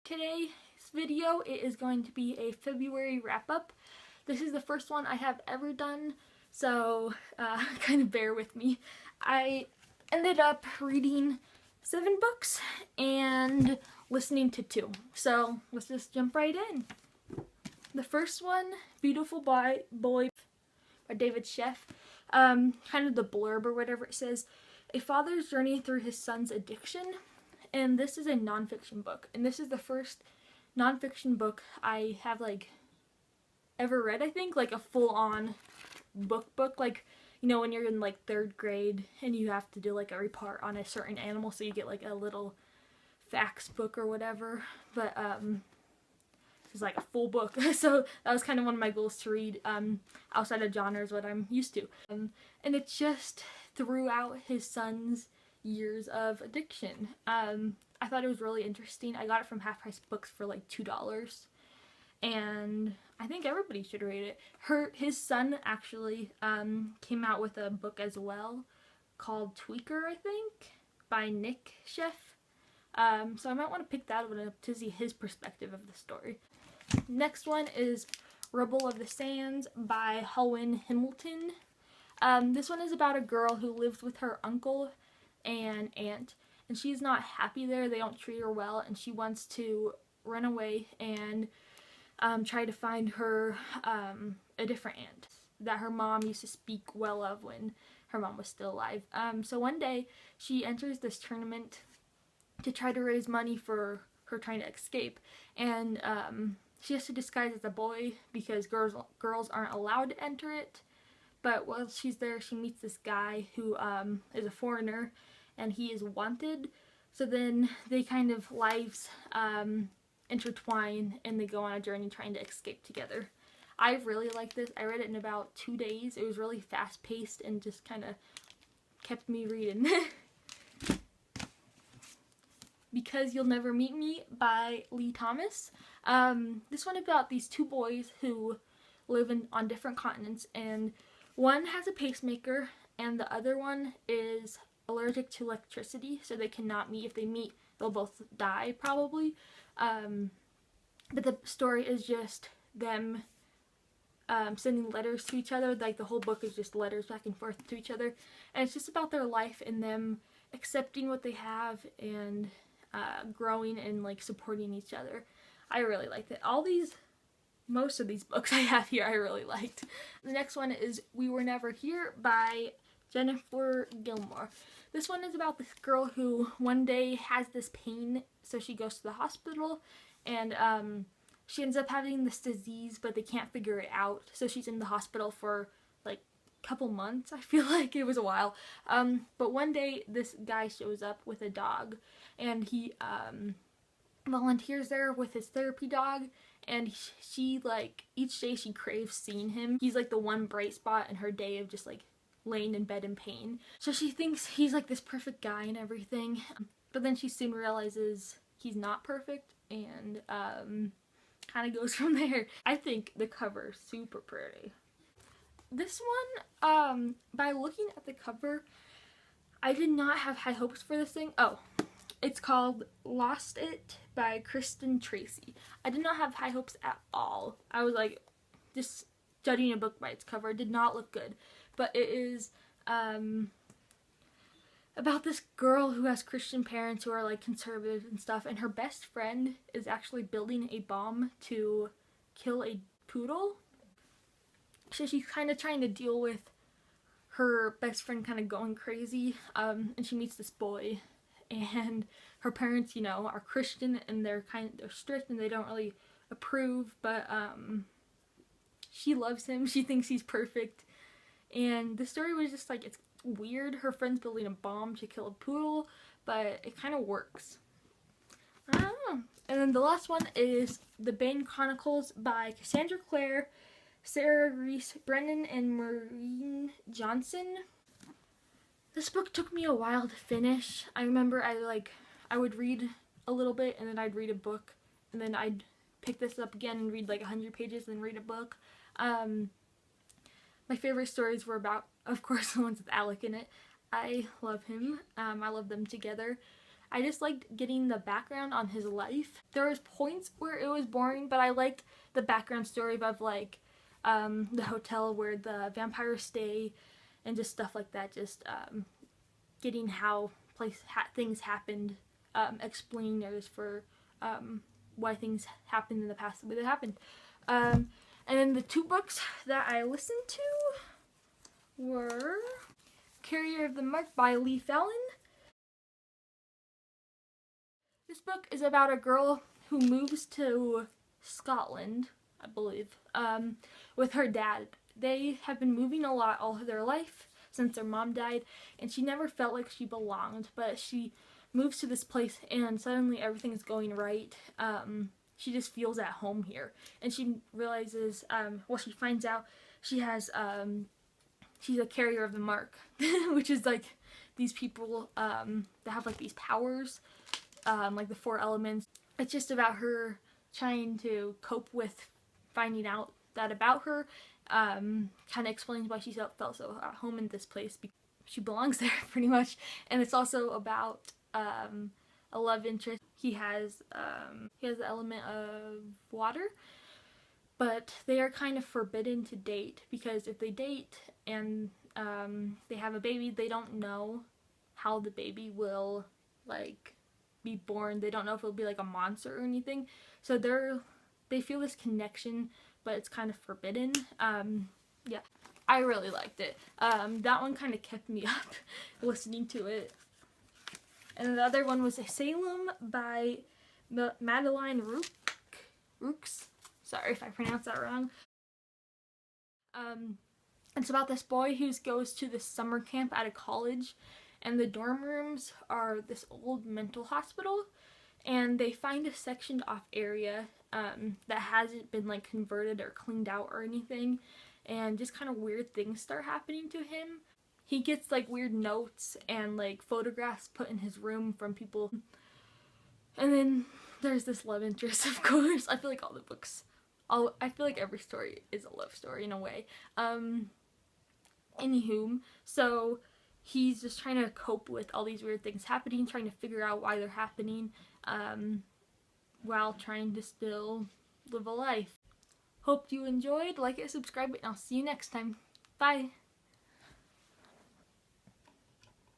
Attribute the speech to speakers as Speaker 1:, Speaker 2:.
Speaker 1: today's video. It is going to be a February wrap-up. This is the first one I have ever done, so kind of bear with me. I ended up reading 7 books and listening to 2. So let's just jump right in. The first one, Beautiful Boy by David Sheff. Kind of the blurb or whatever it says, a father's journey through his son's addiction. And this is a nonfiction book. And this is the first nonfiction book I have ever read, I think. Like a full-on book. Like, you know, when you're in 3rd grade and you have to do a report on a certain animal, so you get a little facts book or whatever. But it's a full book. So that was kind of one of my goals, to read outside of genres what I'm used to. And it's just throughout his son's years of addiction. I thought it was really interesting. I got it from Half Price Books for $2, and I think everybody should read it. His son actually came out with a book as well called Tweaker, I think, by Nick Sheff. So I might want to pick that one up to see his perspective of the story. Next one is Rebel of the Sands by Halwyn Hamilton. This one is about a girl who lives with her uncle and aunt, and she's not happy there. They don't treat her well, and she wants to run away and try to find her a different aunt that her mom used to speak well of when her mom was still alive. So one day she enters this tournament to try to raise money for her trying to escape, and she has to disguise as a boy because girls aren't allowed to enter it. But while she's there, she meets this guy who is a foreigner, and he is wanted. So then they kind of lives intertwine, and they go on a journey trying to escape together. I really like this. I read it in about 2 days. It was really fast-paced and just kind of kept me reading. Because You'll Never Meet Me by Lee Thomas. This one about these 2 boys who live on different continents, and one has a pacemaker and the other one is allergic to electricity, so they cannot meet. If they meet, they'll both die probably. But the story is just them sending letters to each other. The whole book is just letters back and forth to each other, and it's just about their life and them accepting what they have and growing and supporting each other. I really liked it. Most of these books I have here I really liked. The next one is We Were Never Here by Jennifer Gilmore. This one is about this girl who one day has this pain, so she goes to the hospital, and she ends up having this disease, but they can't figure it out. So she's in the hospital for a couple months. I feel like it was a while. But one day this guy shows up with a dog, and he volunteers there with his therapy dog, and she each day she craves seeing him. He's the one bright spot in her day of just laying in bed in pain. So she thinks he's this perfect guy and everything, but then she soon realizes he's not perfect, and kind of goes from there. I think the cover is super pretty. This one, by looking at the cover, I did not have high hopes for this thing. Oh, it's called Lost It by Kristen Tracy. I did not have high hopes at all. I was just judging a book by its cover. It did not look good. But it is about this girl who has Christian parents who are conservative and stuff, and her best friend is actually building a bomb to kill a poodle. So she's kind of trying to deal with her best friend kind of going crazy, and she meets this boy, and her parents, you know, are Christian, and they're strict and they don't really approve, but she loves him. She thinks he's perfect, and the story was just it's weird. Her friend's building a bomb to kill a poodle, but it kind of works. I don't know. And then the last one is The Bane Chronicles by Cassandra Clare, Sarah Reese Brennan, and Maureen Johnson. This book took me a while to finish. I remember I would read a little bit, and then I'd read a book, and then I'd pick this up again and read 100 pages and then read a book. My favorite stories were about, of course, the ones with Alec in it. I love him. I love them together. I just liked getting the background on his life. There was points where it was boring, but I liked the background story of like the hotel where the vampires stay and just stuff like that. Just getting how things happened, explaining those for why things happened in the past the way they happened. And then the two books that I listened to were Carrier of the Mark by Lee Fallon. This book is about a girl who moves to Scotland, I believe, with her dad. They have been moving a lot all their life since their mom died, and she never felt like she belonged, but she moves to this place and suddenly everything is going right. She just feels at home here, and she realizes, she finds out she has, she's a carrier of the mark, which is like these people that have like these powers, like the 4 elements. It's just about her trying to cope with finding out that about her. Kind of explains why she felt so at home in this place. She belongs there pretty much. And it's also about a love interest. He has the element of water, but they are kind of forbidden to date, because if they date and they have a baby, they don't know how the baby will like be born. They don't know if it'll be like a monster or anything. So they feel this connection, but it's kind of forbidden. Yeah, I really liked it. That one kind of kept me up listening to it. And the other one was Salem by Madeleine Rooks. Sorry if I pronounced that wrong. It's about this boy who goes to this summer camp at a college, and the dorm rooms are this old mental hospital, and they find a sectioned off area that hasn't been like converted or cleaned out or anything, and just kind of weird things start happening to him. He gets like weird notes and like photographs put in his room from people, and then there's this love interest, of course. I feel like all the books, I feel like every story is a love story in a way. Anywho, so he's just trying to cope with all these weird things happening, trying to figure out why they're happening, while trying to still live a life. Hope you enjoyed. Like it, subscribe, and I'll see you next time. Bye!